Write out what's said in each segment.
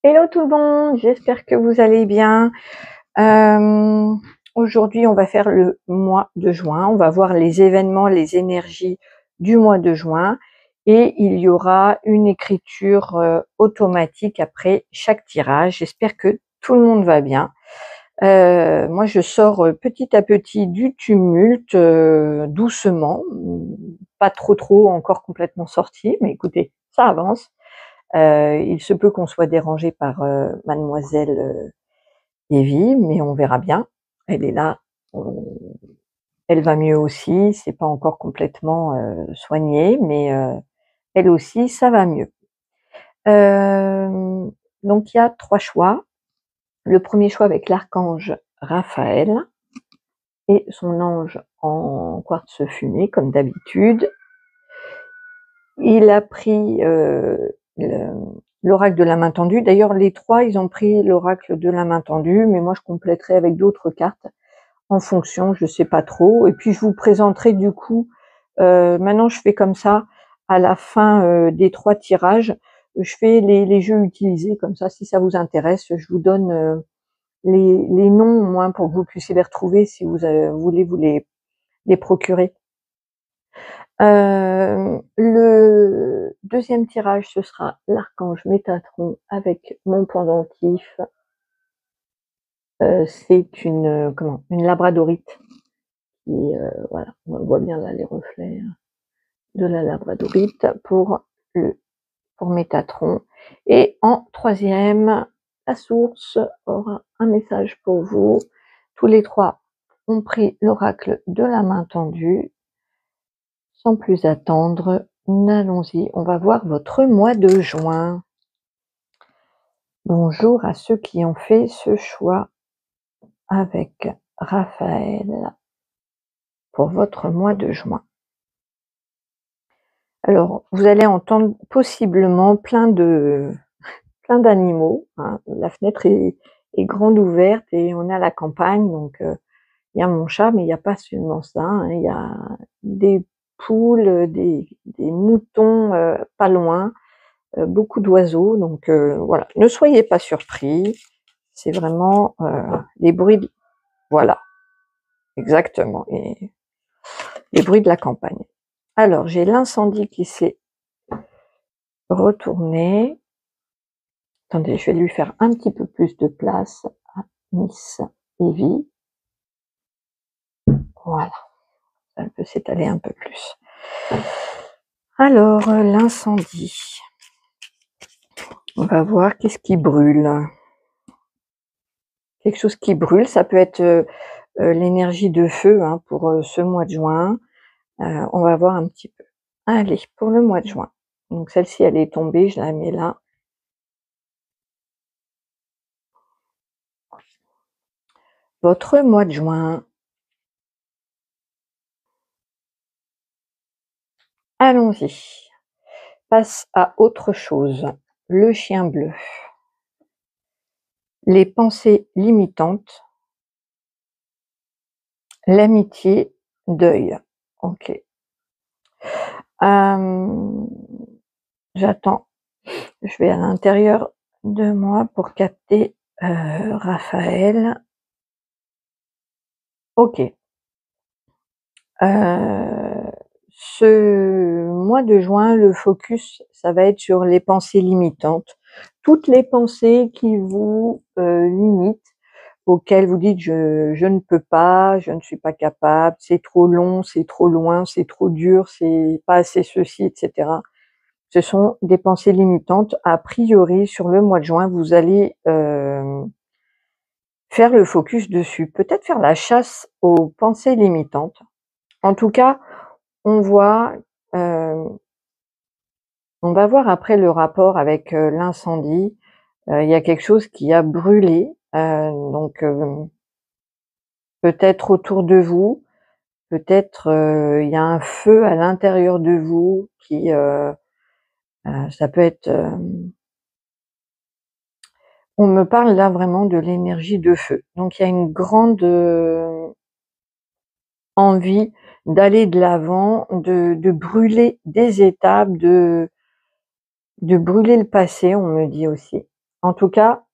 Hello tout le monde, j'espère que vous allez bien. Euh, Aujourd'hui, on va faire le mois de juin. On va voir les événements, les énergies du mois de juin. Et il y aura une écriture automatique après chaque tirage. J'espère que tout le monde va bien. Moi, je sors petit à petit du tumulte, doucement. Pas trop encore complètement sorti, mais écoutez, ça avance. Il se peut qu'on soit dérangé par mademoiselle Evie, mais on verra bien. Elle est là, elle va mieux aussi, c'est pas encore complètement soigné, mais elle aussi, ça va mieux. Donc il y a 3 choix. Le premier choix avec l'archange Raphaël et son ange en quartz fumé, comme d'habitude. Il a pris l'oracle de la main tendue. D'ailleurs, les 3, ils ont pris l'oracle de la main tendue, mais moi, je compléterai avec d'autres cartes en fonction, je sais pas trop. Et puis, je vous présenterai du coup, maintenant, je fais comme ça, à la fin des 3 tirages, je fais les jeux utilisés, comme ça, si ça vous intéresse, je vous donne les noms, au moins, pour que vous puissiez les retrouver si vous voulez vous les procurer. Le deuxième tirage, ce sera l'archange Métatron avec mon pendentif. C'est une labradorite. Et voilà, on voit bien là les reflets de la labradorite pour Métatron. Et en troisième, la source aura un message pour vous. Tous les 3 ont pris l'oracle de la main tendue. Sans plus attendre, allons-y, on va voir votre mois de juin. Bonjour à ceux qui ont fait ce choix avec Raphaël pour votre mois de juin. Alors, vous allez entendre possiblement plein d'animaux, hein. La fenêtre est grande ouverte et on est à la campagne, donc il y a mon chat, mais il n'y a pas seulement ça, hein. Il y a des poules, des moutons pas loin, beaucoup d'oiseaux, donc voilà. Ne soyez pas surpris, c'est vraiment les bruits de... Voilà, exactement, et les bruits de la campagne. Alors, j'ai l'incendie qui s'est retourné. Attendez, je vais lui faire un petit peu plus de place à Miss Evie. Voilà, ça peut s'étaler un peu plus. Alors, l'incendie. On va voir qu'est-ce qui brûle. Quelque chose qui brûle, ça peut être l'énergie de feu, hein, pour ce mois de juin. On va voir un petit peu. Allez, pour le mois de juin. Donc celle-ci, elle est tombée, je la mets là. Votre mois de juin. Allons-y. Passe à autre chose. Le chien bleu. Les pensées limitantes. L'amitié, deuil. Ok. J'attends. Je vais à l'intérieur de moi pour capter Raphaël. Ok. Ce mois de juin, le focus, ça va être sur les pensées limitantes. Toutes les pensées qui vous limitent, auxquelles vous dites je ne peux pas, je ne suis pas capable, c'est trop long, c'est trop loin, c'est trop dur, c'est pas assez ceci, etc. Ce sont des pensées limitantes. A priori, sur le mois de juin, vous allez faire le focus dessus. Peut-être faire la chasse aux pensées limitantes. En tout cas, on voit, on va voir après le rapport avec l'incendie. Il y a quelque chose qui a brûlé, donc peut-être autour de vous, peut-être il y a un feu à l'intérieur de vous qui, ça peut être... on me parle là vraiment de l'énergie de feu. Donc il y a une grande envie d'aller de l'avant, de brûler des étapes, de brûler le passé, on me dit aussi. En tout cas,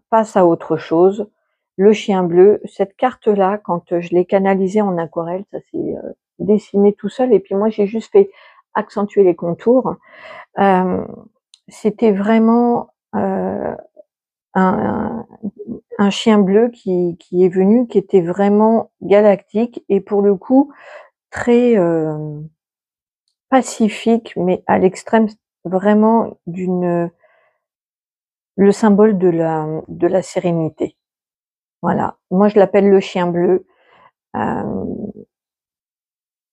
passe à autre chose. Le chien bleu, cette carte-là, quand je l'ai canalisée en aquarelle, ça s'est dessiné tout seul. Et puis moi, j'ai juste fait accentuer les contours. C'était vraiment un, un chien bleu qui est venu, qui était vraiment galactique et pour le coup très pacifique, mais à l'extrême, vraiment le symbole de la sérénité. Voilà, moi je l'appelle le chien bleu.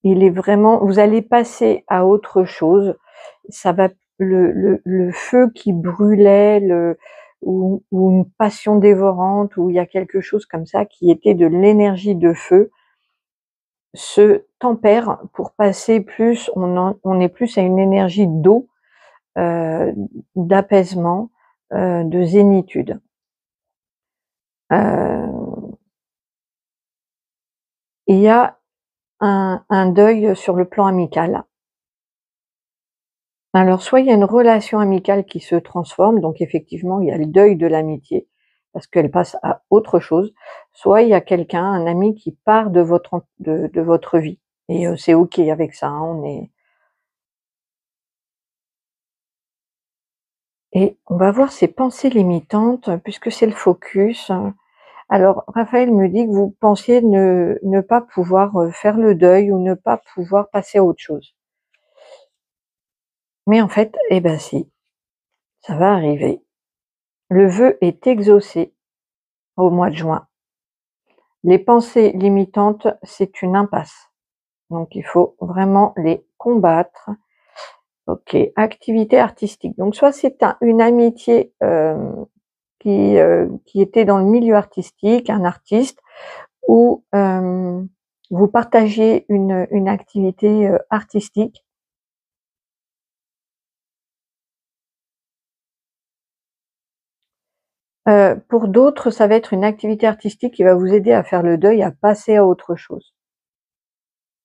Il est vraiment, vous allez passer à autre chose. Ça va, le feu qui brûlait, ou une passion dévorante, ou il y a quelque chose comme ça qui était de l'énergie de feu, se tempère pour passer plus, on est plus à une énergie d'eau, d'apaisement, de zénitude. Il y a un deuil sur le plan amical. Alors soit il y a une relation amicale qui se transforme, donc effectivement il y a le deuil de l'amitié, parce qu'elle passe à autre chose, soit il y a quelqu'un, un ami qui part de votre vie et c'est OK avec ça, hein, et on va voir ces pensées limitantes puisque c'est le focus. Alors Raphaël me dit que vous pensiez ne pas pouvoir, faire le deuil ou ne pas pouvoir passer à autre chose. Mais en fait, eh ben si, ça va arriver. Le vœu est exaucé au mois de juin. Les pensées limitantes, c'est une impasse. Donc il faut vraiment les combattre. OK, activité artistique. Donc soit c'est une amitié qui était dans le milieu artistique, un artiste, ou vous partagiez une activité artistique. Pour d'autres, ça va être une activité artistique qui va vous aider à faire le deuil, à passer à autre chose.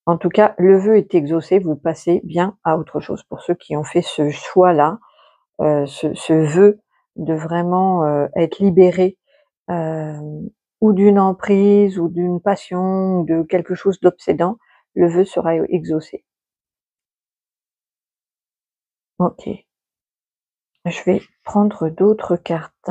En tout cas, le vœu est exaucé, vous passez bien à autre chose. Pour ceux qui ont fait ce choix-là, ce vœu de vraiment être libéré, euh, ou d'une emprise, ou d'une passion, ou de quelque chose d'obsédant, le vœu sera exaucé. Ok, je vais prendre d'autres cartes.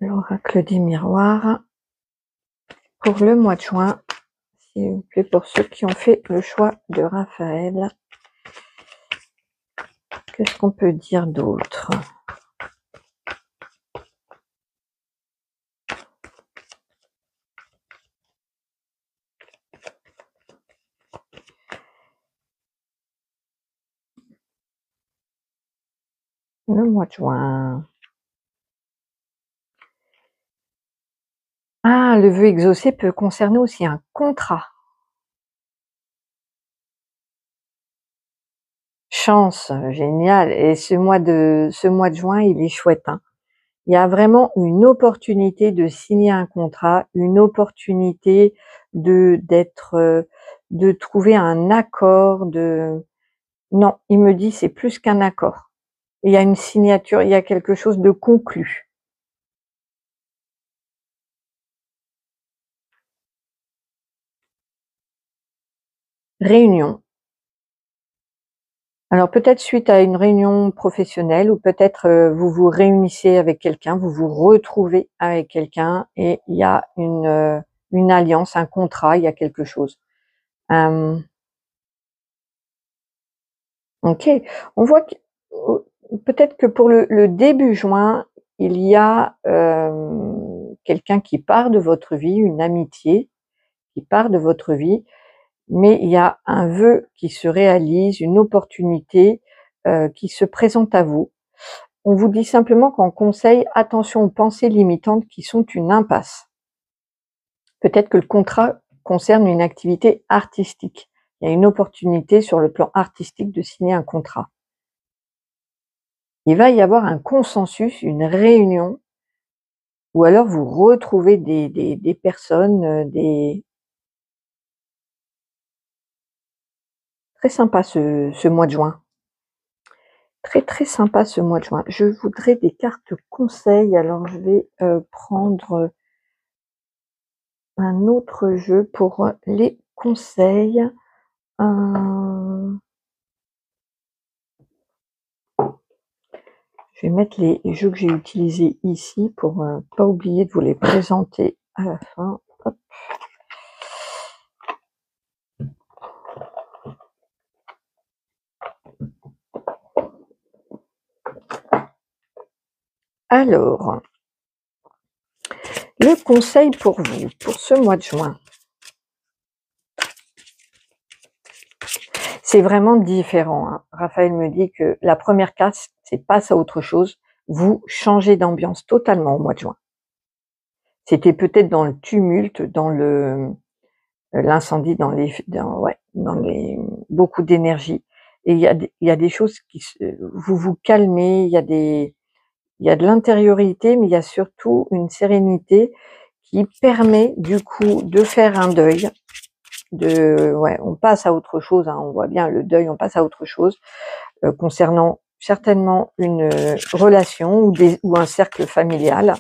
L'oracle des miroirs pour le mois de juin, s'il vous plaît, pour ceux qui ont fait le choix de Raphaël. Qu'est-ce qu'on peut dire d'autre? Le mois de juin. Ah, le vœu exaucé peut concerner aussi un contrat. Chance, génial. Et ce mois de juin, il est chouette, hein. Il y a vraiment une opportunité de signer un contrat, une opportunité de trouver un accord, non, il me dit c'est plus qu'un accord. Il y a une signature, il y a quelque chose de conclu. Réunion. Alors peut-être suite à une réunion professionnelle, ou peut-être vous vous réunissez avec quelqu'un, vous vous retrouvez avec quelqu'un et il y a une alliance, un contrat, il y a quelque chose. OK, on voit que peut-être que pour le début juin, il y a quelqu'un qui part de votre vie, une amitié qui part de votre vie, mais il y a un vœu qui se réalise, une opportunité qui se présente à vous. On vous dit simplement qu'en conseil, attention aux pensées limitantes qui sont une impasse. Peut-être que le contrat concerne une activité artistique. Il y a une opportunité sur le plan artistique de signer un contrat. il va y avoir un consensus, une réunion, ou alors vous retrouvez des personnes, très sympa ce mois de juin. Très, très sympa ce mois de juin. Je voudrais des cartes conseils, alors je vais, prendre un autre jeu pour les conseils. Je vais mettre les jeux que j'ai utilisés ici pour pas oublier de vous les présenter à la fin. Hop. Alors, le conseil pour vous, pour ce mois de juin. C'est vraiment différent, hein. Raphaël me dit que la première carte, c'est passe à autre chose. Vous changez d'ambiance totalement au mois de juin. C'était peut-être dans le tumulte, dans l'incendie, dans les beaucoup d'énergie. Et il y a des choses vous vous calmez, il y a de l'intériorité, mais il y a surtout une sérénité qui permet du coup de faire un deuil. On passe à autre chose, hein, on voit bien le deuil, on passe à autre chose concernant certainement une relation ou un cercle familial.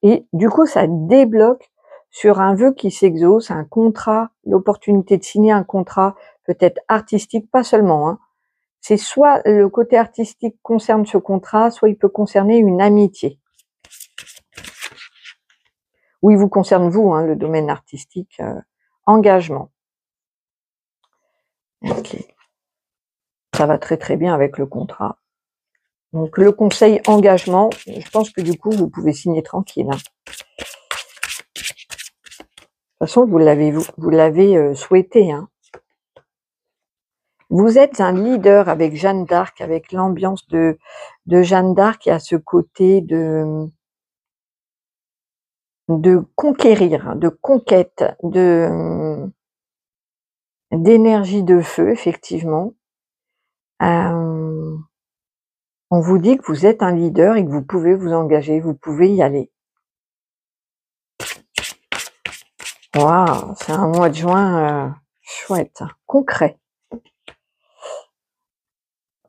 Et du coup, ça débloque sur un vœu qui s'exauce, un contrat, l'opportunité de signer un contrat, peut-être artistique, pas seulement, hein. C'est soit le côté artistique concerne ce contrat, soit il peut concerner une amitié. Ou il vous concerne vous, hein, le domaine artistique, engagement. Ok. Ça va très très bien avec le contrat. Donc le conseil engagement, je pense que du coup vous pouvez signer tranquille, hein. De toute façon, vous l'avez souhaité, hein. Vous êtes un leader avec Jeanne d'Arc, avec l'ambiance de Jeanne d'Arc et à ce côté de conquérir, de conquête, d'énergie de feu, effectivement. On vous dit que vous êtes un leader et que vous pouvez vous engager, vous pouvez y aller. Waouh, c'est un mois de juin chouette, concret.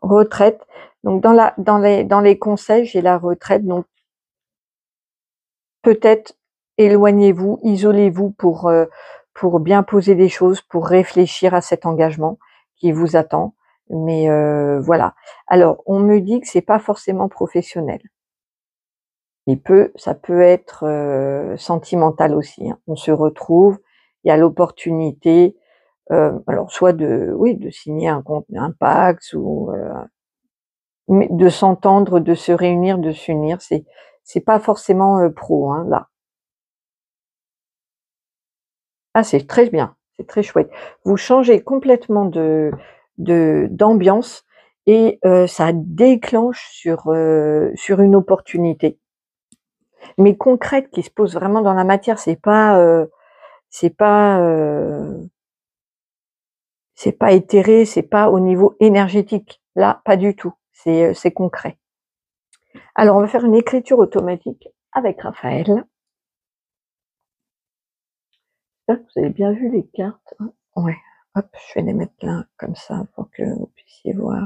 Retraite. Donc dans les conseils, j'ai la retraite. Donc peut-être éloignez-vous, isolez-vous pour bien poser les choses, pour réfléchir à cet engagement qui vous attend. Mais voilà. Alors on me dit que c'est pas forcément professionnel. Ça peut être sentimental aussi, hein. On se retrouve, il y a l'opportunité, alors soit de signer un pacte ou mais de s'entendre, de se réunir, de s'unir, c'est pas forcément pro, hein, là. Ah, c'est très bien, c'est très chouette. Vous changez complètement d'ambiance et ça déclenche sur une opportunité, mais concrète, qui se pose vraiment dans la matière. C'est pas, c'est pas éthéré, c'est pas au niveau énergétique. Là, pas du tout. C'est concret. Alors, on va faire une écriture automatique avec Raphaël. J'espère que vous avez bien vu les cartes. Ouais. Hop, je vais les mettre là, comme ça, pour que vous puissiez voir.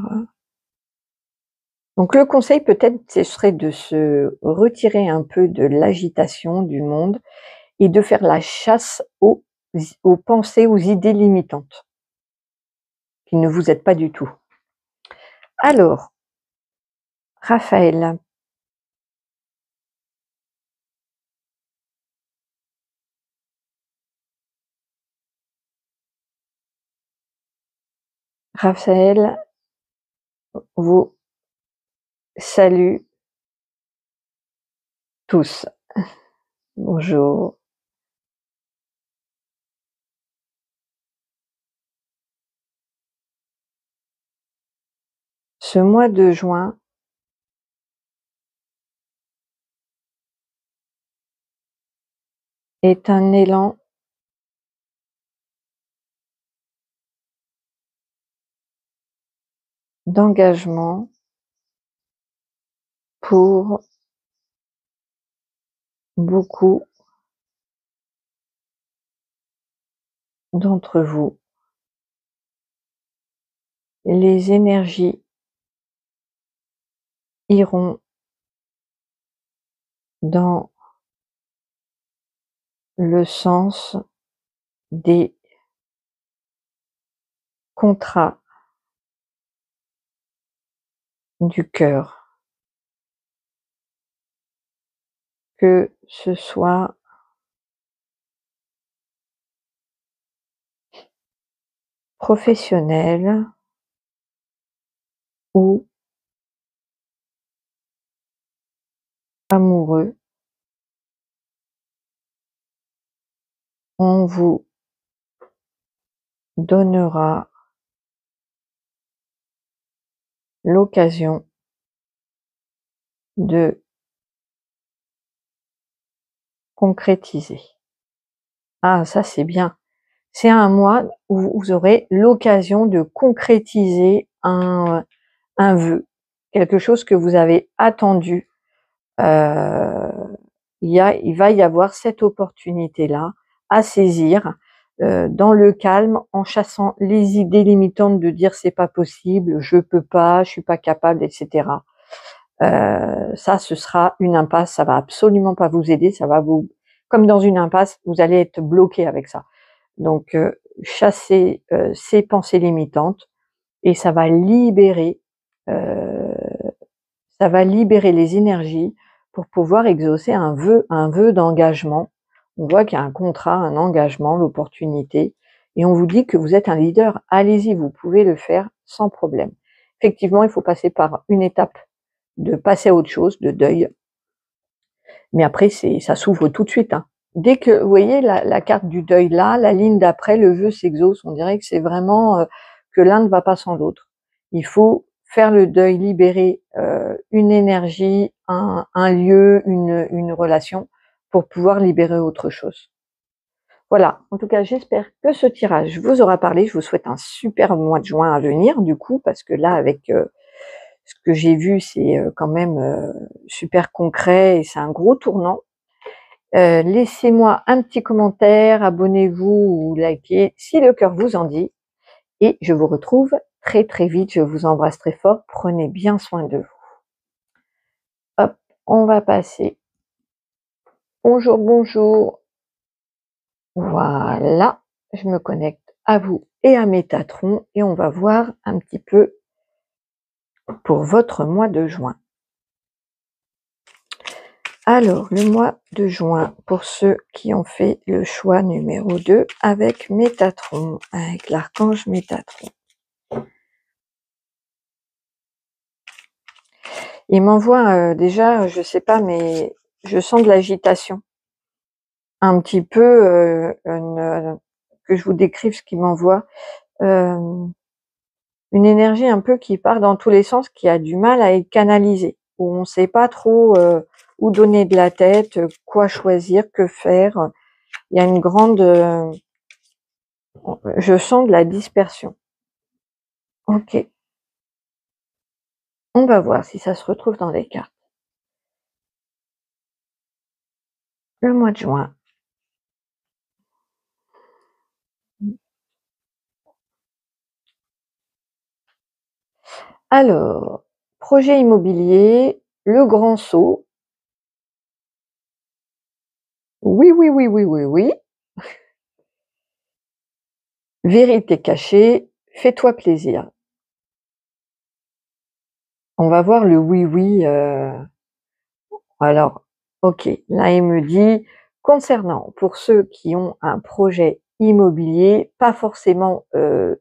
Donc, le conseil, peut-être, ce serait de se retirer un peu de l'agitation du monde et de faire la chasse aux pensées, aux idées limitantes, qui ne vous aident pas du tout. Alors, Raphaël. Raphaël vous salue tous. Bonjour. Ce mois de juin est un élan d'engagement pour beaucoup d'entre vous, les énergies iront dans le sens des contrats du cœur, que ce soit professionnel ou amoureux. On vous donnera l'occasion de concrétiser. Ah, ça c'est bien. C'est un mois où vous aurez l'occasion de concrétiser un vœu, quelque chose que vous avez attendu. Il va y avoir cette opportunité-là à saisir dans le calme, en chassant les idées limitantes de dire c'est pas possible, je peux pas, je suis pas capable, etc. Ça, ce sera une impasse, ça va absolument pas vous aider, ça va vous, comme dans une impasse, vous allez être bloqué avec ça. Donc, chassez ces pensées limitantes et euh, ça va libérer les énergies pour pouvoir exaucer un vœu d'engagement. On voit qu'il y a un contrat, un engagement, l'opportunité, et on vous dit que vous êtes un leader. Allez-y, vous pouvez le faire sans problème. Effectivement, il faut passer par une étape de passer à autre chose, de deuil. Mais après, ça s'ouvre tout de suite, hein. Dès que vous voyez la carte du deuil là, la ligne d'après, le vœu s'exauce, on dirait que c'est vraiment que l'un ne va pas sans l'autre. Il faut faire le deuil, libérer une énergie, un lieu, une relation, pour pouvoir libérer autre chose. Voilà, en tout cas, j'espère que ce tirage vous aura parlé. Je vous souhaite un super mois de juin à venir, du coup, parce que là, avec ce que j'ai vu, c'est quand même super concret et c'est un gros tournant. Laissez-moi un petit commentaire, abonnez-vous ou likez si le cœur vous en dit. Et je vous retrouve très très vite. Je vous embrasse très fort. Prenez bien soin de vous. Hop, on va passer. Bonjour, bonjour. Voilà, je me connecte à vous et à Métatron et on va voir un petit peu pour votre mois de juin. Alors, le mois de juin, pour ceux qui ont fait le choix numéro 2 avec Métatron, avec l'archange Métatron. Il m'envoie déjà, je sais pas, mais je sens de l'agitation. Un petit peu, que je vous décrive ce qu'il m'envoie. Une énergie un peu qui part dans tous les sens, qui a du mal à être canalisée, où on ne sait pas trop où donner de la tête, quoi choisir, que faire. Il y a une grande... je sens de la dispersion. Ok. On va voir si ça se retrouve dans les cartes. Le mois de juin. Alors, projet immobilier, le grand saut. Oui, oui, oui, oui, oui, oui. Vérité cachée, fais-toi plaisir. On va voir le oui, oui. Alors, ok, là il me dit, concernant pour ceux qui ont un projet immobilier, pas forcément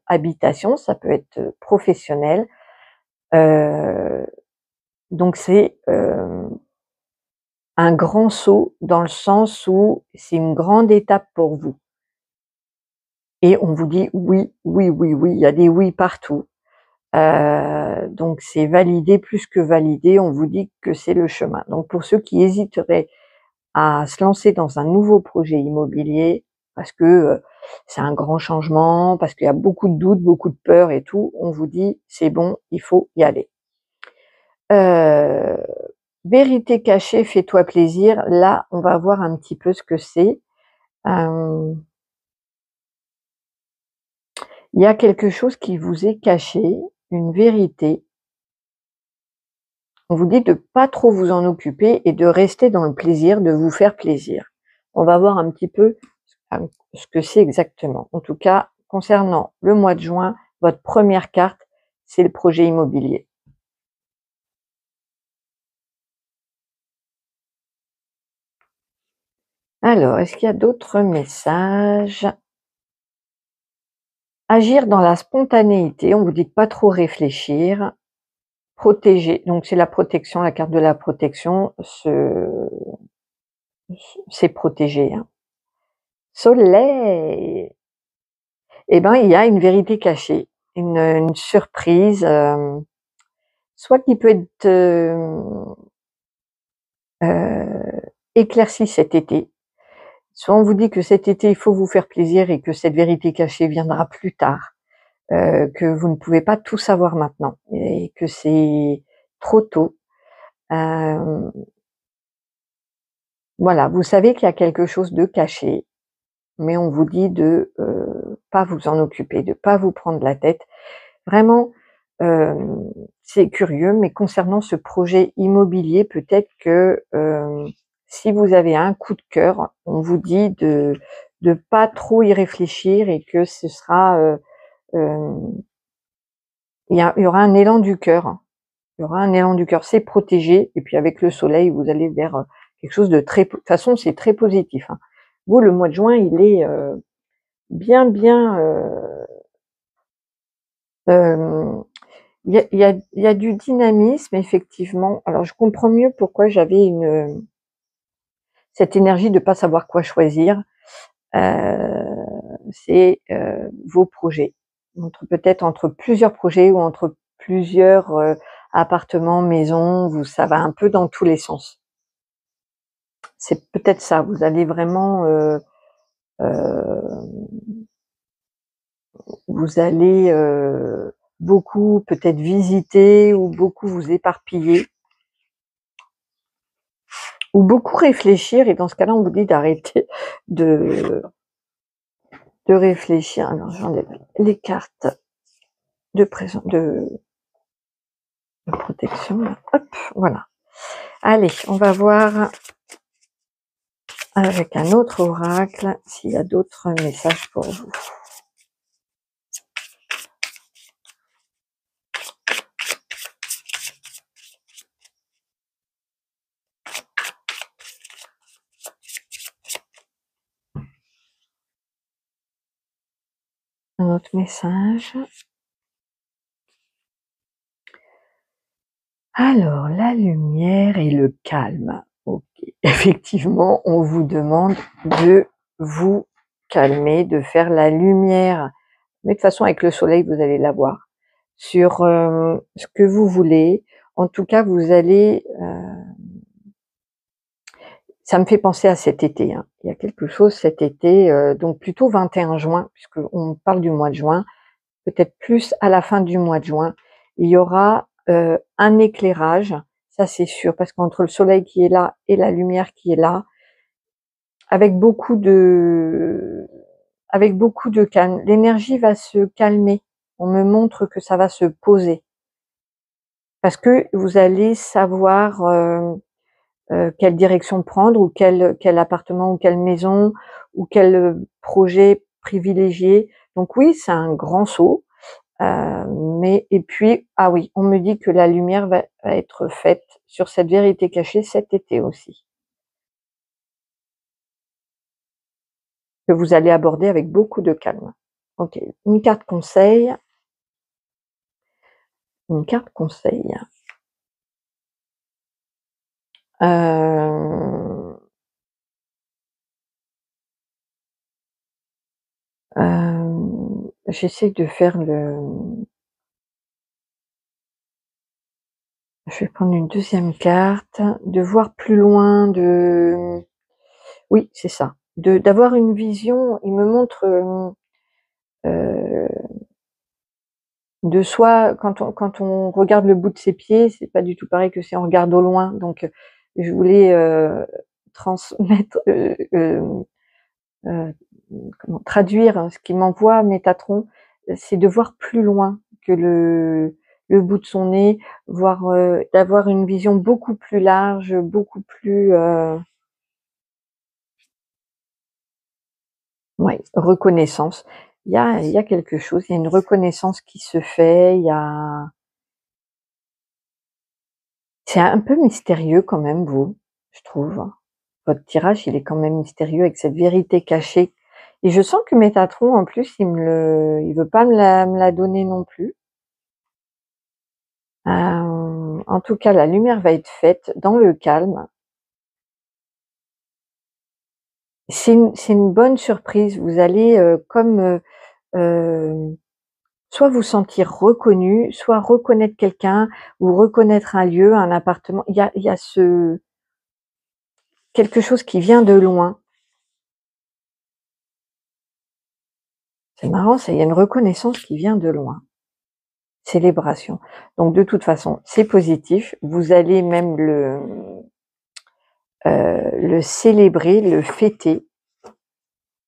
habitation, ça peut être professionnel. Donc c'est un grand saut dans le sens où c'est une grande étape pour vous. Et on vous dit oui, oui, oui, oui, il y a des oui partout. Donc c'est validé, plus que validé, on vous dit que c'est le chemin. Donc pour ceux qui hésiteraient à se lancer dans un nouveau projet immobilier, parce que c'est un grand changement, parce qu'il y a beaucoup de doutes, beaucoup de peurs et tout, on vous dit c'est bon, il faut y aller. Vérité cachée, fais-toi plaisir. Là, on va voir un petit peu ce que c'est. Il y a quelque chose qui vous est caché, une vérité. On vous dit de pas trop vous en occuper et de rester dans le plaisir, de vous faire plaisir. On va voir un petit peu ce que c'est exactement. En tout cas, concernant le mois de juin, votre première carte, c'est le projet immobilier. Alors, est-ce qu'il y a d'autres messages? Agir dans la spontanéité, on vous dit de pas trop réfléchir. Protéger, donc c'est la protection, la carte de la protection, c'est protégé, hein. Soleil! Eh ben, il y a une vérité cachée, une surprise, soit qui peut être, éclaircie cet été, soit on vous dit que cet été, il faut vous faire plaisir et que cette vérité cachée viendra plus tard, que vous ne pouvez pas tout savoir maintenant et que c'est trop tôt. Hem, voilà, vous savez qu'il y a quelque chose de caché, mais on vous dit de, pas vous en occuper, de pas vous prendre la tête. Vraiment, c'est curieux, mais concernant ce projet immobilier, peut-être que, si vous avez un coup de cœur, on vous dit de pas trop y réfléchir et que ce sera, hem, il y aura un élan du cœur. Il y aura un élan du cœur, c'est protégé et puis avec le soleil, vous allez vers, quelque chose de très de toute façon, c'est très positif, hein. Vous, le mois de juin, il est, bien, hem, il y a du dynamisme effectivement. Alors je comprends mieux pourquoi j'avais cette énergie de pas savoir quoi choisir. C'est, vos projets. Peut-être entre plusieurs projets ou entre plusieurs, appartements, maisons, ça va un peu dans tous les sens. C'est peut-être ça, vous allez vraiment, heu, vous allez, beaucoup peut-être visiter ou beaucoup vous éparpiller ou beaucoup réfléchir et dans ce cas-là, on vous dit d'arrêter de réfléchir. Alors j'enlève les cartes de protection là. Hop, voilà. Allez, on va voir avec un autre oracle s'il y a d'autres messages pour vous. Un autre message. Alors, la lumière et le calme. Ok. Effectivement, on vous demande de vous calmer, de faire la lumière. Mais de toute façon, avec le soleil, vous allez la voir. Sur ce que vous voulez. En tout cas, vous allez... ça me fait penser à cet été, hein. Il y a quelque chose cet été, donc plutôt 21 juin, puisqu'on parle du mois de juin, peut-être plus à la fin du mois de juin, il y aura, un éclairage, ça c'est sûr, parce qu'entre le soleil qui est là et la lumière qui est là, avec beaucoup de calme, l'énergie va se calmer. On me montre que ça va se poser. Parce que vous allez savoir, quelle direction prendre ou quel appartement ou quelle maison ou quel, projet privilégier. Donc oui, c'est un grand saut. Mais et puis, ah oui, on me dit que la lumière va être faite sur cette vérité cachée cet été aussi, que vous allez aborder avec beaucoup de calme. OK, une carte conseil, une carte conseil. Hem, j'essaie de faire je vais prendre une deuxième carte, de voir plus loin, oui, c'est ça, d'avoir une vision. Il me montre, de soi, quand on regarde le bout de ses pieds, c'est pas du tout pareil que si on regarde au loin. Donc, je voulais transmettre, euh, traduire ce qui m'envoie Métatron, c'est de voir plus loin que le bout de son nez, voir, d'avoir une vision beaucoup plus large, beaucoup plus ouais, reconnaissance. Il y a quelque chose, il y a une reconnaissance qui se fait, il y a c'est un peu mystérieux quand même, vous, je trouve. Votre tirage, il est quand même mystérieux avec cette vérité cachée. Et je sens que Métatron, en plus, il veut pas me la donner non plus. En tout cas, la lumière va être faite dans le calme. C'est une bonne surprise. Vous allez soit vous sentir reconnu, soit reconnaître quelqu'un ou reconnaître un lieu, un appartement. Il y a quelque chose qui vient de loin. C'est marrant, il y a une reconnaissance qui vient de loin. Célébration. Donc de toute façon, c'est positif. Vous allez même le célébrer, le fêter.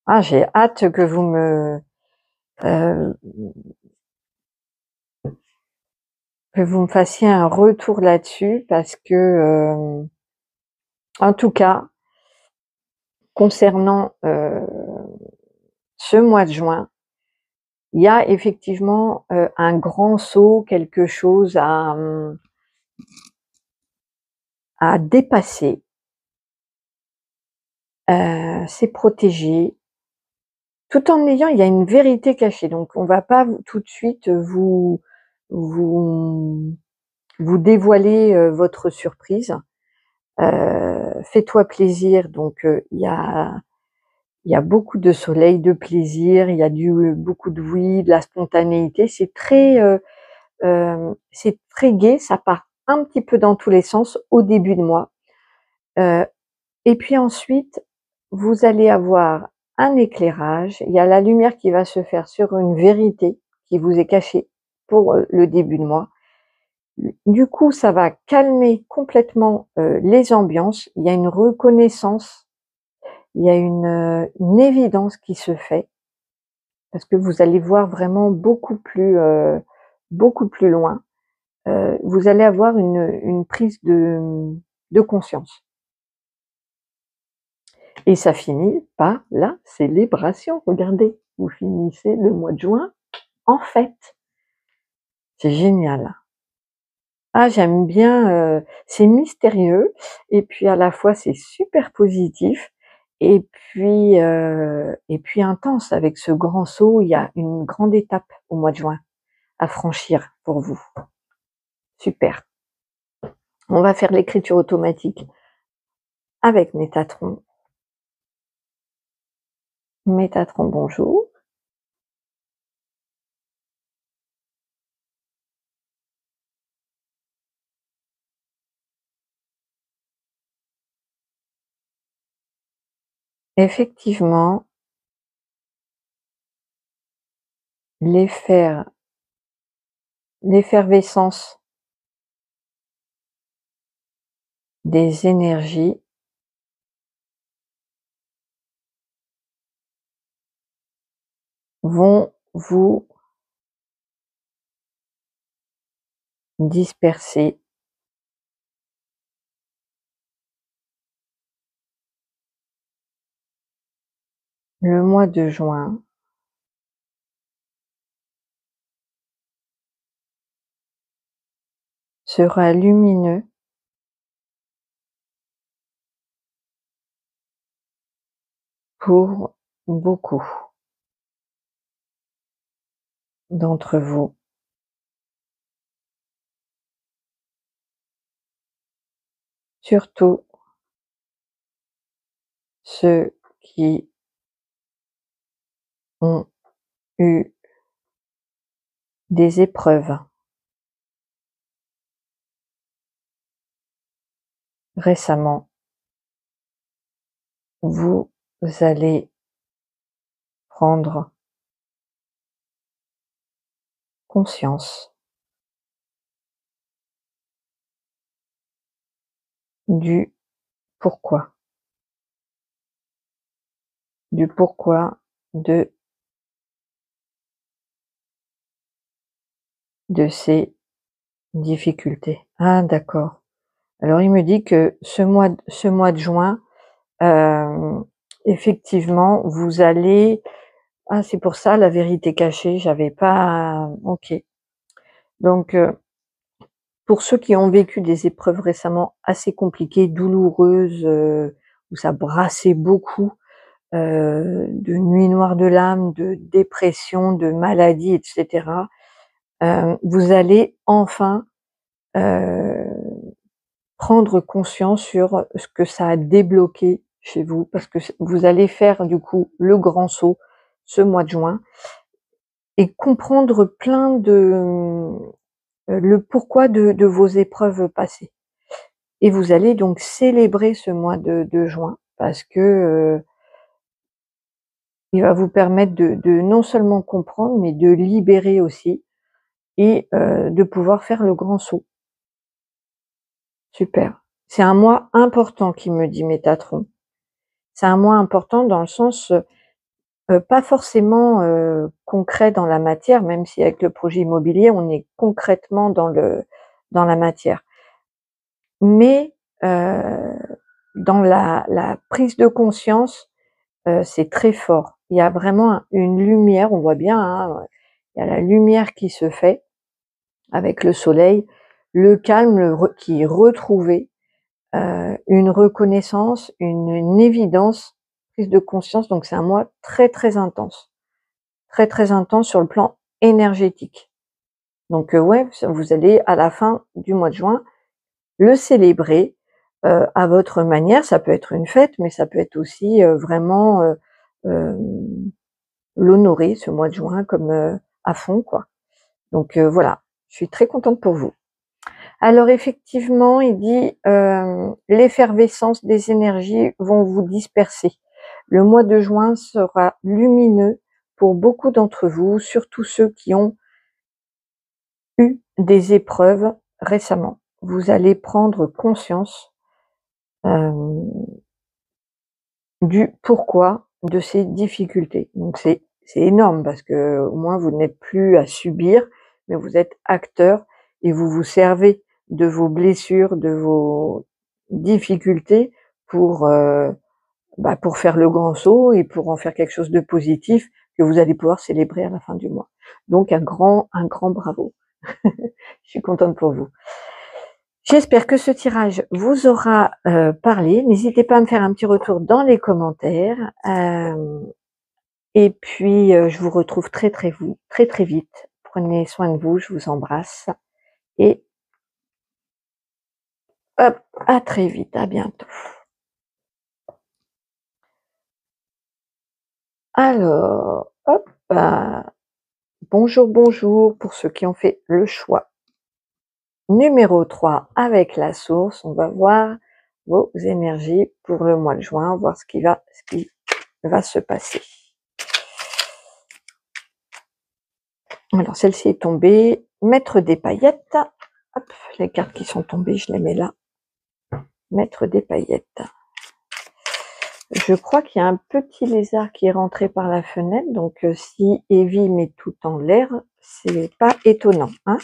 Ah, j'ai hâte que vous euh, me fassiez un retour là-dessus parce que, en tout cas, concernant ce mois de juin, il y a effectivement un grand saut, quelque chose à dépasser. C'est protégé, tout en ayant, il y a une vérité cachée. Donc, on va pas tout de suite vous, vous dévoiler votre surprise. Fais-toi plaisir. Donc, il y a beaucoup de soleil, de plaisir. Il y a beaucoup de oui, de la spontanéité. C'est très gai. Ça part un petit peu dans tous les sens au début de mois. Et puis ensuite, vous allez avoir un éclairage. Il y a la lumière qui va se faire sur une vérité qui vous est cachée pour le début de mois. Du coup, ça va calmer complètement les ambiances. Il y a une reconnaissance, il y a une évidence qui se fait parce que vous allez voir vraiment beaucoup plus loin. Vous allez avoir une prise de conscience. Et ça finit par la célébration. Regardez, vous finissez le mois de juin en fête. C'est génial. Ah, j'aime bien, c'est mystérieux et puis à la fois c'est super positif et puis intense. Avec ce grand saut, il y a une grande étape au mois de juin à franchir pour vous. Super. On va faire l'écriture automatique avec Métatron. Métatron, bonjour. Effectivement, l'effervescence des énergies vont vous disperser le mois de juin. Sera lumineux pour beaucoup d'entre vous. Surtout ceux qui ont eu des épreuves récemment. Vous allez prendre conscience du pourquoi, de ces difficultés. Ah d'accord. Alors il me dit que ce mois de juin, effectivement, vous allez ah c'est pour ça la vérité cachée, j'avais pas OK. Donc pour ceux qui ont vécu des épreuves récemment assez compliquées, douloureuses, où ça brassait beaucoup, de nuits noires de l'âme, de dépression, de maladies et cetera, vous allez enfin, heu, prendre conscience sur ce que ça a débloqué chez vous, parce que vous allez faire du coup le grand saut ce mois de juin et comprendre plein de, le pourquoi de vos épreuves passées. Et vous allez donc célébrer ce mois de juin parce que, il va vous permettre de non seulement comprendre, mais de libérer aussi et de pouvoir faire le grand saut. Super. C'est un mois important qui me dit Métatron. C'est un mois important dans le sens, pas forcément, concret dans la matière, même si avec le projet immobilier, on est concrètement dans la matière. Mais, dans la prise de conscience, c'est très fort. Il y a vraiment une lumière, on voit bien, hein, il y a la lumière qui se fait avec le soleil, le calme qui est retrouvé, une reconnaissance, une évidence, prise de conscience. Donc c'est un mois très, très, très intense sur le plan énergétique. Donc ouais, vous allez à la fin du mois de juin le célébrer, à votre manière. Ça peut être une fête, mais ça peut être aussi, vraiment, l'honorer ce mois de juin comme, à fond quoi. Donc voilà, je suis très contente pour vous. Alors effectivement, il dit, l'effervescence des énergies vont vous disperser. Le mois de juin sera lumineux pour beaucoup d'entre vous, surtout ceux qui ont eu des épreuves récemment. Vous allez prendre conscience, du pourquoi de ces difficultés. Donc c'est énorme parce que au moins vous n'êtes plus à subir, mais vous êtes acteur et vous vous servez de vos blessures, de vos difficultés pour, pour faire le grand saut et pour en faire quelque chose de positif que vous allez pouvoir célébrer à la fin du mois. Donc un grand bravo. Je suis contente pour vous. J'espère que ce tirage vous aura parlé. N'hésitez pas à me faire un petit retour dans les commentaires. Et puis, je vous retrouve très très vite. Prenez soin de vous, je vous embrasse. Et hop, à très vite, à bientôt. Alors, hop, bonjour, bonjour pour ceux qui ont fait le choix numéro 3 avec la source. On va voir vos énergies pour le mois de juin, voir ce qui va se passer. Alors celle-ci est tombée, mettre des paillettes. Hop, les cartes qui sont tombées, je les mets là. Mettre des paillettes. Je crois qu'il y a un petit lézard qui est rentré par la fenêtre, donc si Evie met tout en l'air, c'est pas étonnant, hein.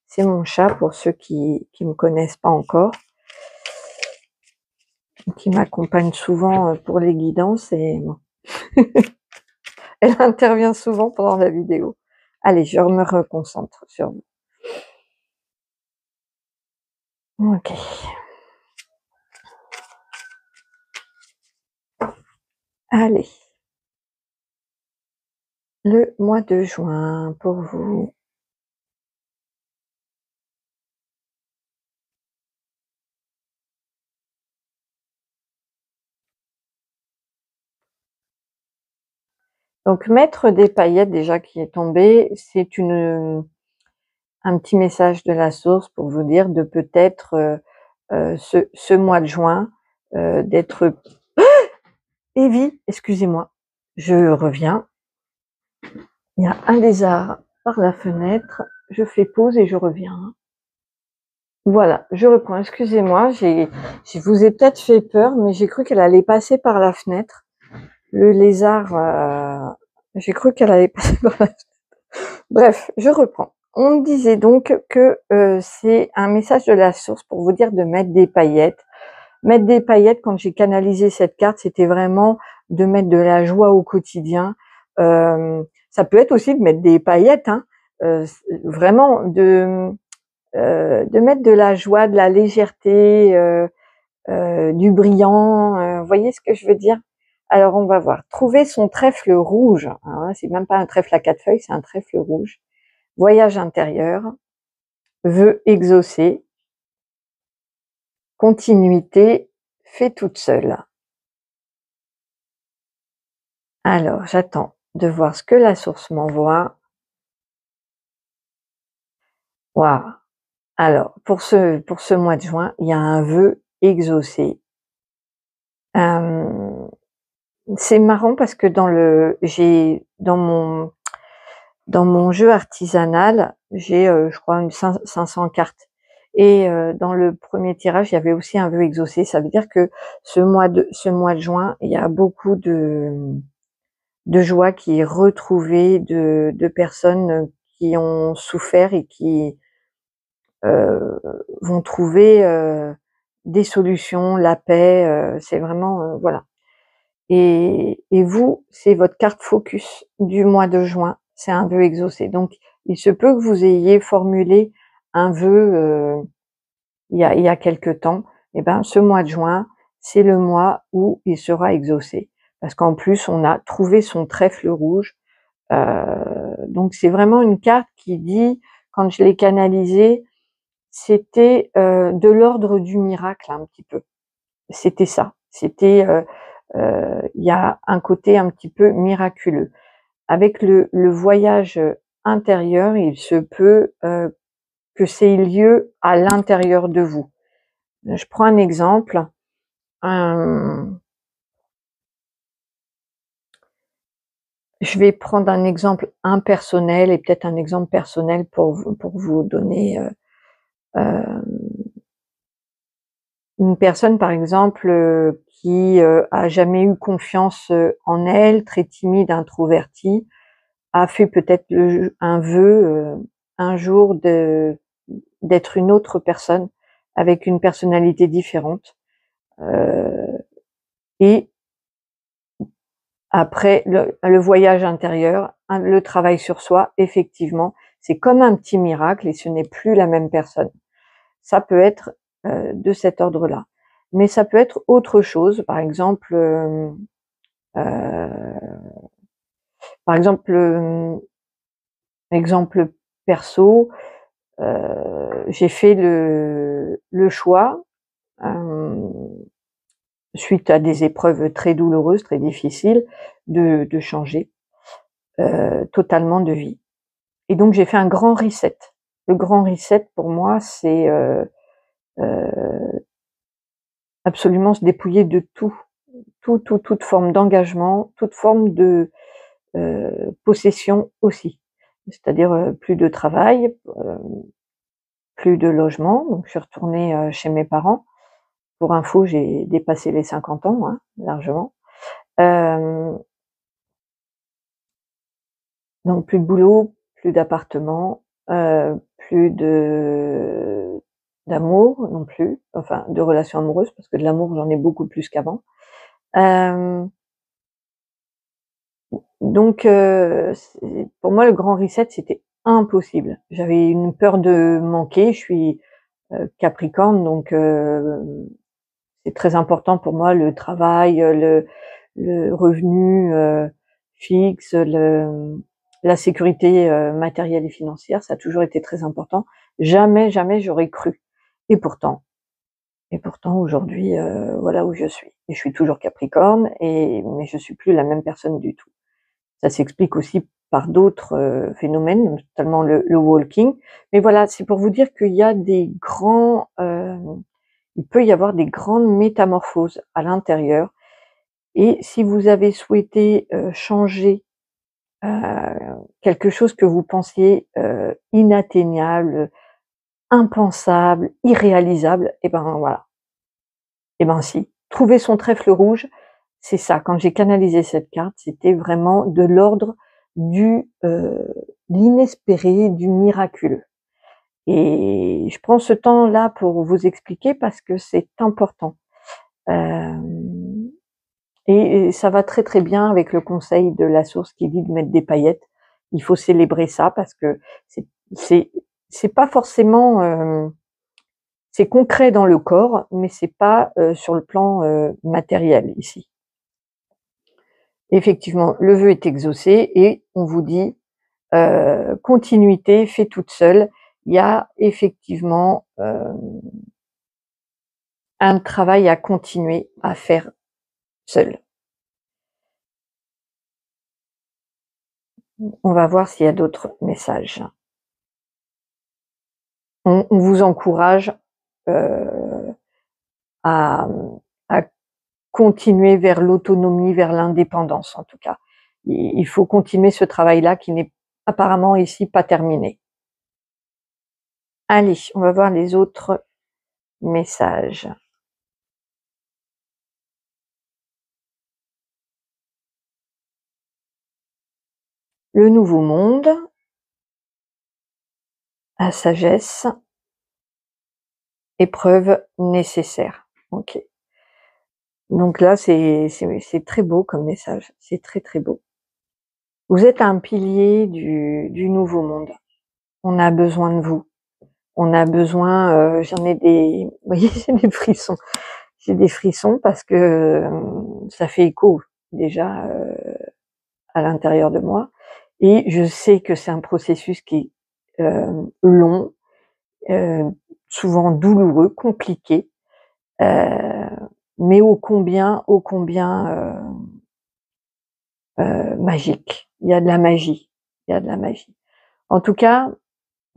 C'est mon chat pour ceux qui me connaissent pas encore, qui m'accompagne souvent pour les guidances et bon. Elle intervient souvent pendant la vidéo. Allez, je me reconcentre sur vous. Ok. Allez. Le mois de juin pour vous. Donc mettre des paillettes déjà qui est tombé, c'est un petit message de la source pour vous dire de peut-être ce mois de juin d'être Evie, excusez-moi, je reviens. Il y a un lézard par la fenêtre, je fais pause et je reviens. Voilà, je reprends. Excusez-moi, je vous ai peut-être fait peur, mais j'ai cru qu'elle allait passer par la fenêtre. Le lézard, j'ai cru qu'elle allait passer par la fenêtre. Bref, je reprends. On me disait donc que c'est un message de la source pour vous dire de mettre des paillettes. Mettre des paillettes, quand j'ai canalisé cette carte, c'était vraiment de mettre de la joie au quotidien. Ça peut être aussi de mettre des paillettes, hein, vraiment de mettre de la joie, de la légèreté, du brillant. Vous voyez ce que je veux dire? Alors on va voir. Trouver son trèfle rouge. Hein, c'est même pas un trèfle à 4 feuilles, c'est un trèfle rouge. Voyage intérieur. Vœu exaucé. Continuité fait toute seule. Alors j'attends de voir ce que la source m'envoie. Waouh! Alors pour ce mois de juin, il y a un vœu exaucé. C'est marrant parce que dans mon jeu artisanal, j'ai je crois une 500 cartes, et dans le premier tirage, il y avait aussi un vœu exaucé. Ça veut dire que ce mois de juin, il y a beaucoup de joie qui est retrouvée, de personnes qui ont souffert et qui vont trouver des solutions, la paix. C'est vraiment voilà. Et vous, c'est votre carte focus du mois de juin, c'est un vœu exaucé. Donc, il se peut que vous ayez formulé un vœu il y a quelque temps. Et ben, ce mois de juin, c'est le mois où il sera exaucé. Parce qu'en plus, on a trouvé son trèfle rouge. Donc, c'est vraiment une carte qui dit, quand je l'ai canalisée, c'était de l'ordre du miracle un petit peu. C'était ça. C'était il y a un côté un petit peu miraculeux. Avec le voyage intérieur, il se peut que ça ait lieu à l'intérieur de vous. Je prends un exemple. Je vais prendre un exemple impersonnel et peut-être un exemple personnel pour vous donner une personne, par exemple, qui a jamais eu confiance en elle, très timide, introvertie, a fait peut-être un vœu un jour d'être une autre personne avec une personnalité différente. Et après le voyage intérieur, le travail sur soi, effectivement, c'est comme un petit miracle et ce n'est plus la même personne. Ça peut être de cet ordre-là. Mais ça peut être autre chose, par exemple, exemple perso, j'ai fait le choix, suite à des épreuves très douloureuses, très difficiles, de changer totalement de vie. Et donc j'ai fait un grand reset. Le grand reset pour moi, c'est absolument se dépouiller de toute forme d'engagement, toute forme de possession aussi. C'est-à-dire plus de travail, plus de logement. Donc je suis retournée chez mes parents. Pour info, j'ai dépassé les 50 ans, hein, largement. Donc plus de boulot, plus d'appartement, plus d'amour non plus, enfin de relations amoureuses, parce que de l'amour j'en ai beaucoup plus qu'avant. Donc pour moi le grand reset c'était impossible. J'avais une peur de manquer, je suis Capricorne, donc c'est très important pour moi le travail, le revenu fixe, la sécurité matérielle et financière, ça a toujours été très important. Jamais, jamais j'aurais cru. Et pourtant aujourd'hui, voilà où je suis. Et je suis toujours Capricorne, mais je suis plus la même personne du tout. Ça s'explique aussi par d'autres phénomènes, notamment le walking. Mais voilà, c'est pour vous dire qu'il y a il peut y avoir des grandes métamorphoses à l'intérieur. Et si vous avez souhaité changer quelque chose que vous pensiez inatteignable, impensable, irréalisable, et ben voilà, et ben si. Trouver son trèfle rouge, c'est ça. Quand j'ai canalisé cette carte, c'était vraiment de l'ordre du l'inespéré, du miraculeux. Et je prends ce temps-là pour vous expliquer parce que c'est important. Et ça va très très bien avec le conseil de la source qui dit de mettre des paillettes. Il faut célébrer ça parce que c'est c'est c'est pas forcément c'est concret dans le corps, mais c'est pas sur le plan matériel ici. Effectivement, le vœu est exaucé et on vous dit continuité, fait toute seule. Il y a effectivement un travail à continuer à faire seul. On va voir s'il y a d'autres messages. On vous encourage à, à continuer vers l'autonomie, vers l'indépendance en tout cas. Il faut continuer ce travail-là qui n'est apparemment ici pas terminé. Allez, on va voir les autres messages. Le nouveau monde, la sagesse, épreuve nécessaire. Ok. Donc là, c'est très beau comme message. C'est très très beau. Vous êtes un pilier du nouveau monde. On a besoin de vous. On a besoin, j'en ai des, vous voyez, j'ai des frissons. J'ai des frissons parce que ça fait écho déjà à l'intérieur de moi. Et je sais que c'est un processus qui est long, souvent douloureux, compliqué, mais ô combien magique. Il y a de la magie. Il y a de la magie. En tout cas,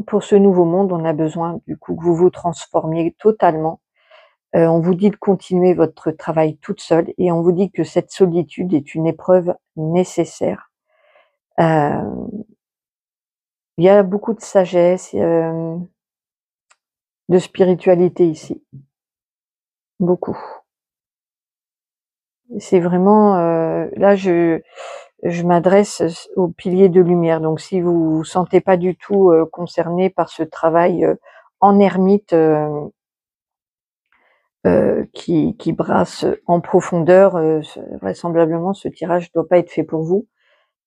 pour ce nouveau monde, on a besoin du coup que vous vous transformiez totalement. On vous dit de continuer votre travail toute seule et on vous dit que cette solitude est une épreuve nécessaire. Il y a beaucoup de sagesse, de spiritualité ici. Beaucoup. C'est vraiment, là je m'adresse aux piliers de lumière. Donc si vous vous sentez pas du tout concerné par ce travail en ermite qui brasse en profondeur, vraisemblablement ce tirage doit pas être fait pour vous.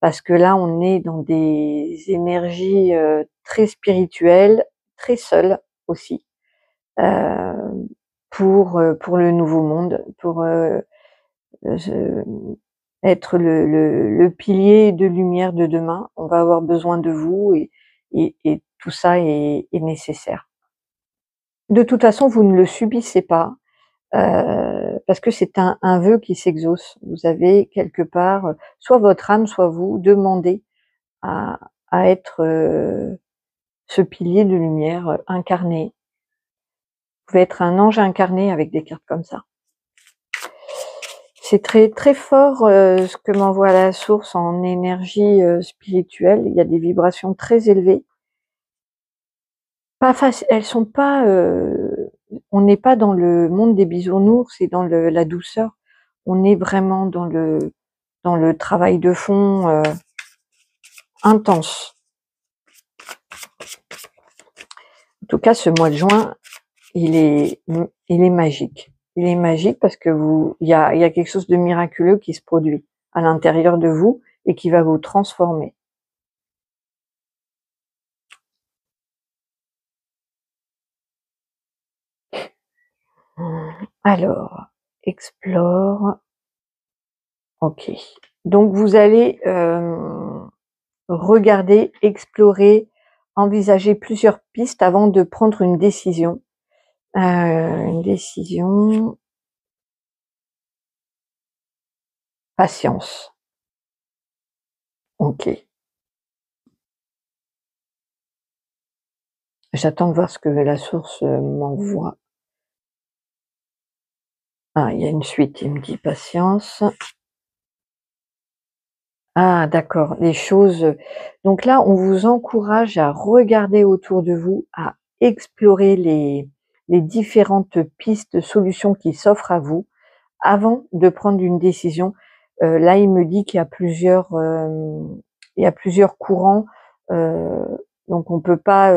Parce que là, on est dans des énergies très spirituelles, très seules aussi, euh, pour le nouveau monde, pour être le pilier de lumière de demain. On va avoir besoin de vous et tout ça est nécessaire. De toute façon, vous ne le subissez pas parce que c'est un vœu qui s'exauce. Vous avez quelque part, soit votre âme, soit vous, demandé à être ce pilier de lumière incarné. Vous pouvez être un ange incarné avec des cartes comme ça. C'est très très fort ce que m'envoie la source en énergie spirituelle. Il y a des vibrations très élevées. Pas facile, elles sont pas. On n'est pas dans le monde des bisounours et dans la douceur. On est vraiment dans le travail de fond intense. En tout cas, ce mois de juin, il est magique. Il est magique parce que il y a quelque chose de miraculeux qui se produit à l'intérieur de vous et qui va vous transformer. Alors, explore. Ok. Donc vous allez regarder, explorer, envisager plusieurs pistes avant de prendre une décision. Une décision. Patience. Ok. J'attends de voir ce que la source m'envoie. Ah, il y a une suite, il me dit patience. Ah d'accord, les choses, donc là, on vous encourage à regarder autour de vous, à explorer les différentes pistes, solutions qui s'offrent à vous, avant de prendre une décision. Là, il me dit qu'il y a plusieurs courants, heu, donc on peut pas,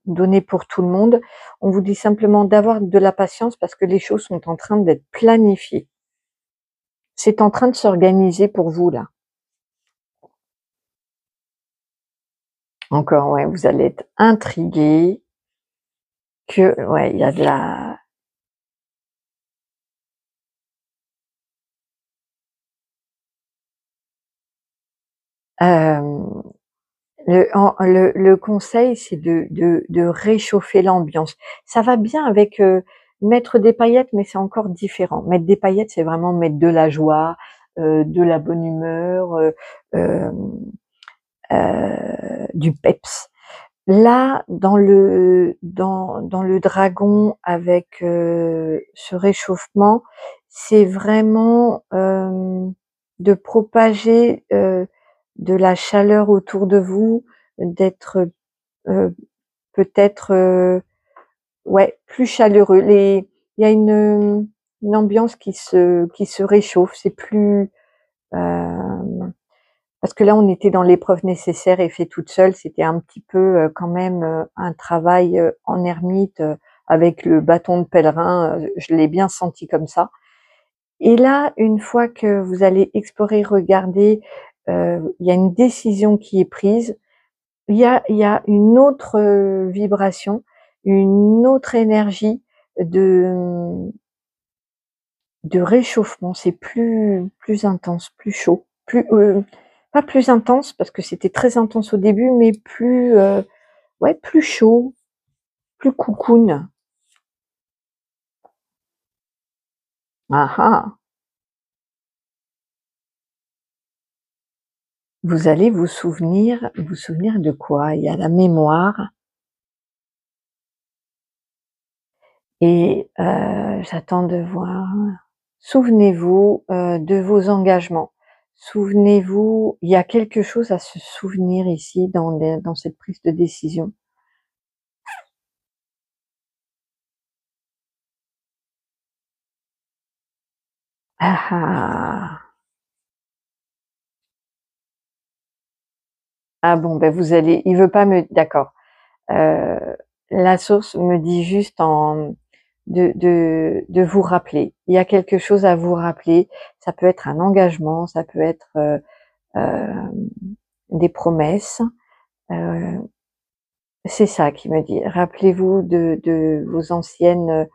donner pour tout le monde. On vous dit simplement d'avoir de la patience parce que les choses sont en train d'être planifiées. C'est en train de s'organiser pour vous là. Encore, ouais, vous allez être intrigué, que ouais, il y a de la hem, le conseil, c'est de réchauffer l'ambiance. Ça va bien avec, mettre des paillettes, mais c'est encore différent. Mettre des paillettes, c'est vraiment mettre de la joie, de la bonne humeur, hem, du peps. Là, dans le dragon avec, ce réchauffement, c'est vraiment, de propager, de la chaleur autour de vous, d'être, heu, peut-être, ouais, plus chaleureux. Il y a une ambiance qui se réchauffe, c'est plus, hem parce que là, on était dans l'épreuve nécessaire et fait toute seule. C'était un petit peu, quand même, un travail, en ermite, avec le bâton de pèlerin, je l'ai bien senti comme ça. Et là, une fois que vous allez explorer, regarder, il y a une décision qui est prise. Il y a une autre, vibration, une autre énergie de de réchauffement. C'est plus intense, plus chaud, pas plus intense parce que c'était très intense au début, mais plus, ouais, plus chaud, plus cocoon. Ah ah! Vous allez vous souvenir de quoi? Il y a la mémoire et j'attends de voir. Souvenez-vous, de vos engagements. Souvenez-vous, il y a quelque chose à se souvenir ici dans cette prise de décision. Ah ah! Ah bon, ben vous allez il veut pas me d'accord. Heu, la source me dit juste de vous rappeler. Il y a quelque chose à vous rappeler. Ça peut être un engagement, ça peut être, hem, des promesses. Heu, c'est ça qu'il me dit. Rappelez-vous de vos anciennes,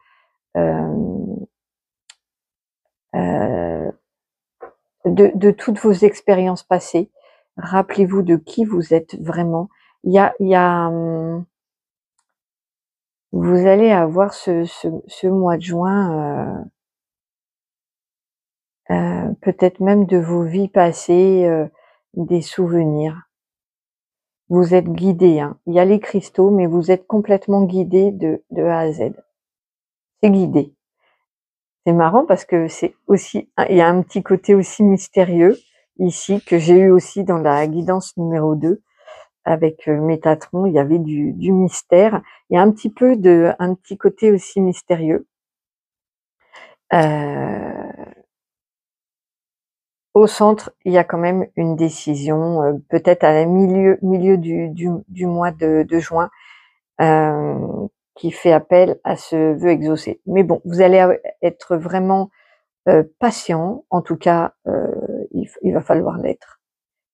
hem, de toutes vos expériences passées. Rappelez-vous de qui vous êtes vraiment. Il y a, vous allez avoir ce mois de juin, peut-être même de vos vies passées, des souvenirs. Vous êtes guidés, hein. Il y a les cristaux, mais vous êtes complètement guidés de A à Z. C'est guidé. C'est marrant parce que c'est aussi il y a un petit côté aussi mystérieux ici que j'ai eu aussi dans la guidance numéro 2 avec, Métatron, il y avait du mystère. Il y a un petit côté aussi mystérieux. Heu Au centre, il y a quand même une décision, peut-être à la milieu du mois de juin, hem, qui fait appel à ce vœu exaucé. Mais bon, vous allez être vraiment, patient. En tout cas, il va falloir l'être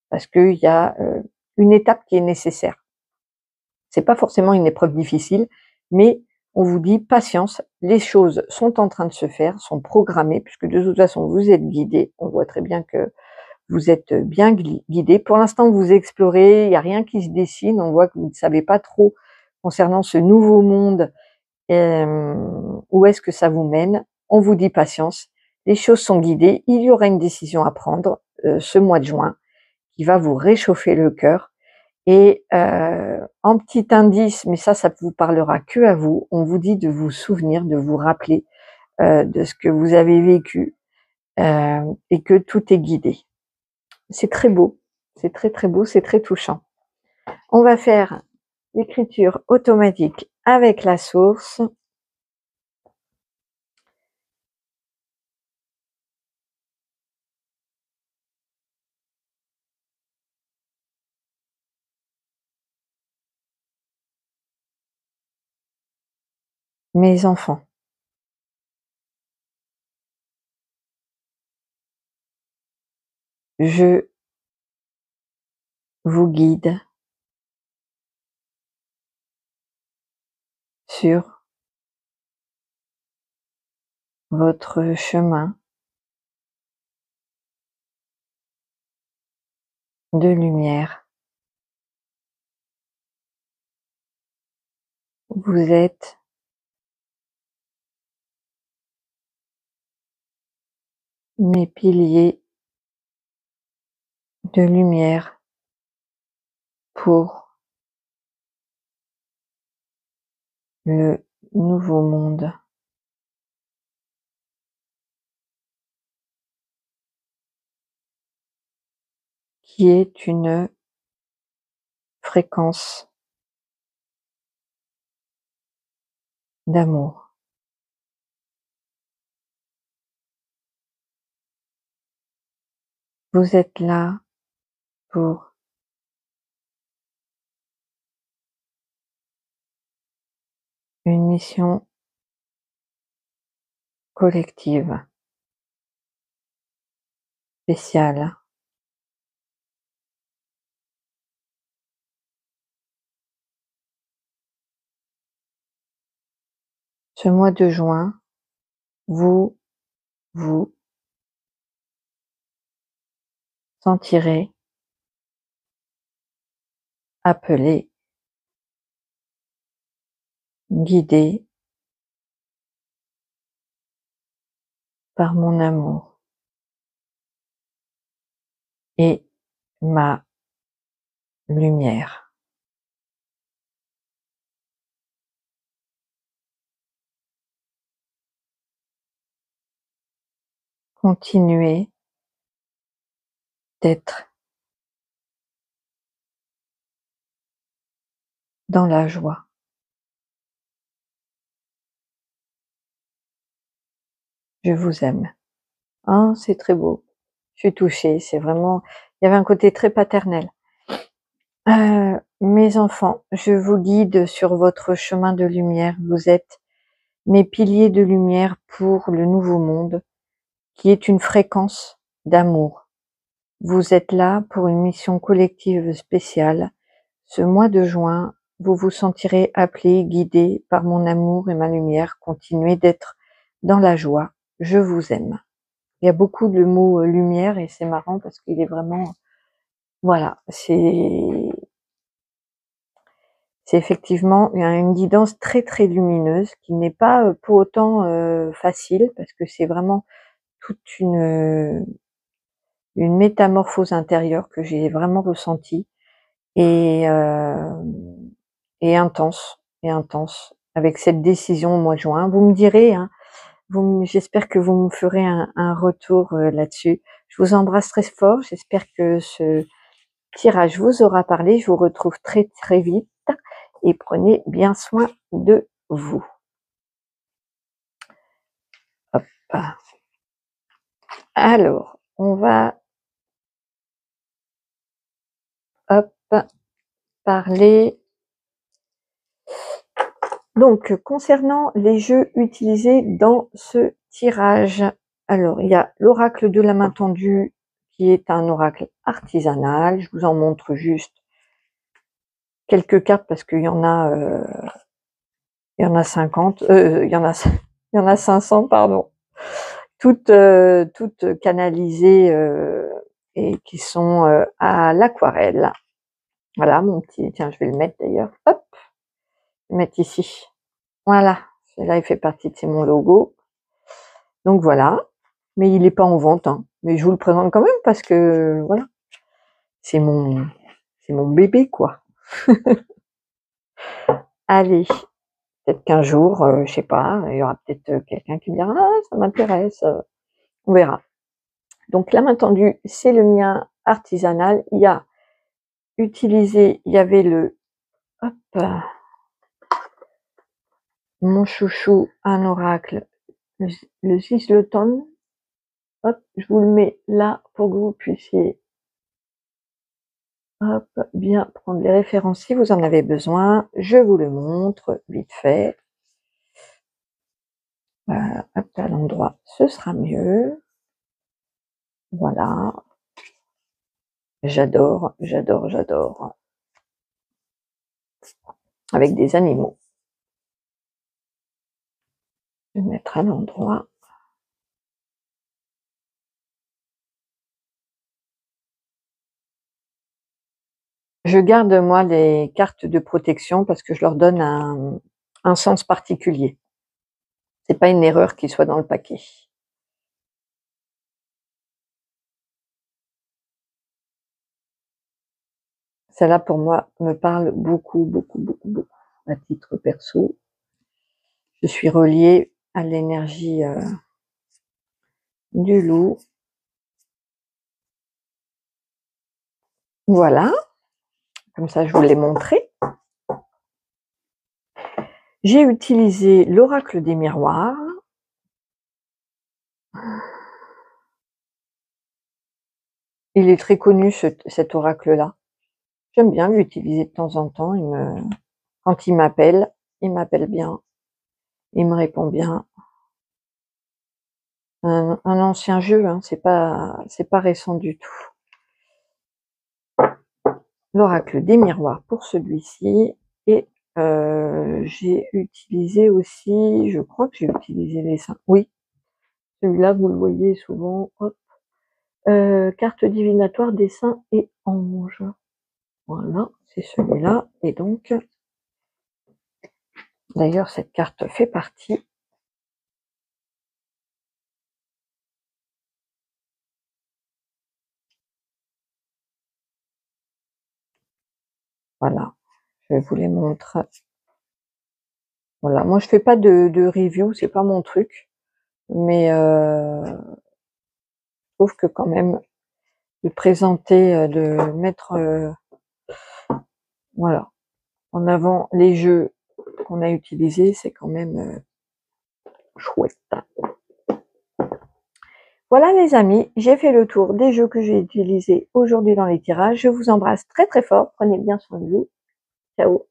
parce qu'il y a, une étape qui est nécessaire. C'est pas forcément une épreuve difficile, mais on vous dit: «Patience, les choses sont en train de se faire, sont programmées», puisque de toute façon vous êtes guidés. On voit très bien que vous êtes bien guidé. Pour l'instant, vous explorez, il n'y a rien qui se dessine. On voit que vous ne savez pas trop concernant ce nouveau monde, où est-ce que ça vous mène. On vous dit patience, les choses sont guidées. Il y aura une décision à prendre ce mois de juin qui va vous réchauffer le cœur. Et en petit indice, mais ça vous parlera que à vous, on vous dit de vous souvenir, de vous rappeler de ce que vous avez vécu et que tout est guidé. c'est très beau, c'est très très beau, c'est très touchant. On va faire l'écriture automatique avec la source. Mes enfants, je vous guide sur votre chemin de lumière. Vous êtes mes piliers de lumière pour le nouveau monde. Qui est une fréquence d'amour. Vous êtes là pour une mission collective, spéciale. Ce mois de juin, vous sentirez appelé, guidé par mon amour et ma lumière. Continuez d'être dans la joie. Je vous aime. Ah, c'est très beau. Je suis touchée. C'est vraiment, il y avait un côté très paternel. Mes enfants, je vous guide sur votre chemin de lumière. Vous êtes mes piliers de lumière pour le nouveau monde, qui est une fréquence d'amour. Vous êtes là pour une mission collective spéciale. Ce mois de juin, vous vous sentirez appelé, guidé par mon amour et ma lumière. Continuez d'être dans la joie. Je vous aime. Il y a beaucoup de mots lumière et c'est marrant parce qu'il est vraiment, voilà, c'est effectivement une guidance très très lumineuse qui n'est pas pour autant facile parce que c'est vraiment toute une métamorphose intérieure que j'ai vraiment ressentie et, et intense avec cette décision au mois de juin. Vous me direz, hein, j'espère que vous me ferez un retour là-dessus. Je vous embrasse très fort. J'espère que ce tirage vous aura parlé. Je vous retrouve très très vite et prenez bien soin de vous. Hop. Alors, on va parler. Donc, concernant les jeux utilisés dans ce tirage, alors il y a l'oracle de la main tendue qui est un oracle artisanal. Je vous en montre juste quelques cartes parce qu'il y en a, 50, il y en a 500, pardon, toutes canalisées et qui sont à l'aquarelle. Voilà mon petit, tiens, je vais le mettre d'ailleurs. Hop, je vais le mettre ici. Voilà, celui-là il fait partie de, c'est mon logo. Donc voilà, mais il n'est pas en vente, hein. Mais je vous le présente quand même parce que voilà, c'est mon bébé quoi. Allez, peut-être qu'un jour, je sais pas, il y aura peut-être quelqu'un qui me dira ah ça m'intéresse, on verra. Donc la main tendue, c'est le mien artisanal. Il y a utilisé, il y avait le, hop, mon chouchou, un oracle, le Zisleton. Hop, je vous le mets là pour que vous puissiez, hop, bien prendre les références si vous en avez besoin. Je vous le montre vite fait. Hop, à l'endroit, ce sera mieux. Voilà. J'adore, j'adore, j'adore. Avec des animaux. Je vais mettre à l'endroit. Je garde moi les cartes de protection parce que je leur donne un sens particulier. C'est pas une erreur qui soit dans le paquet. Celle-là pour moi me parle beaucoup, beaucoup, beaucoup, beaucoup. À titre perso, je suis reliée à l'énergie du loup. Voilà, comme ça je vous l'ai montré. J'ai utilisé l'oracle des miroirs. Il est très connu cet oracle-là. J'aime bien l'utiliser de temps en temps. Quand il m'appelle bien. Il me répond bien. Un ancien jeu, hein, c'est pas récent du tout. L'oracle des miroirs pour celui-ci. Et j'ai utilisé aussi, je crois que j'ai utilisé les saints. Oui, celui-là, vous le voyez souvent. Hop. Carte divinatoire des saints et anges. Voilà, c'est celui-là. Et donc, d'ailleurs, cette carte fait partie. Voilà, je vous les montre. Voilà, moi je fais pas de review, c'est pas mon truc, mais je trouve que quand même de présenter, de mettre voilà, en avant les jeux qu'on a utilisés, c'est quand même chouette. Voilà les amis, j'ai fait le tour des jeux que j'ai utilisés aujourd'hui dans les tirages. Je vous embrasse très très fort, prenez bien soin de vous. Ciao.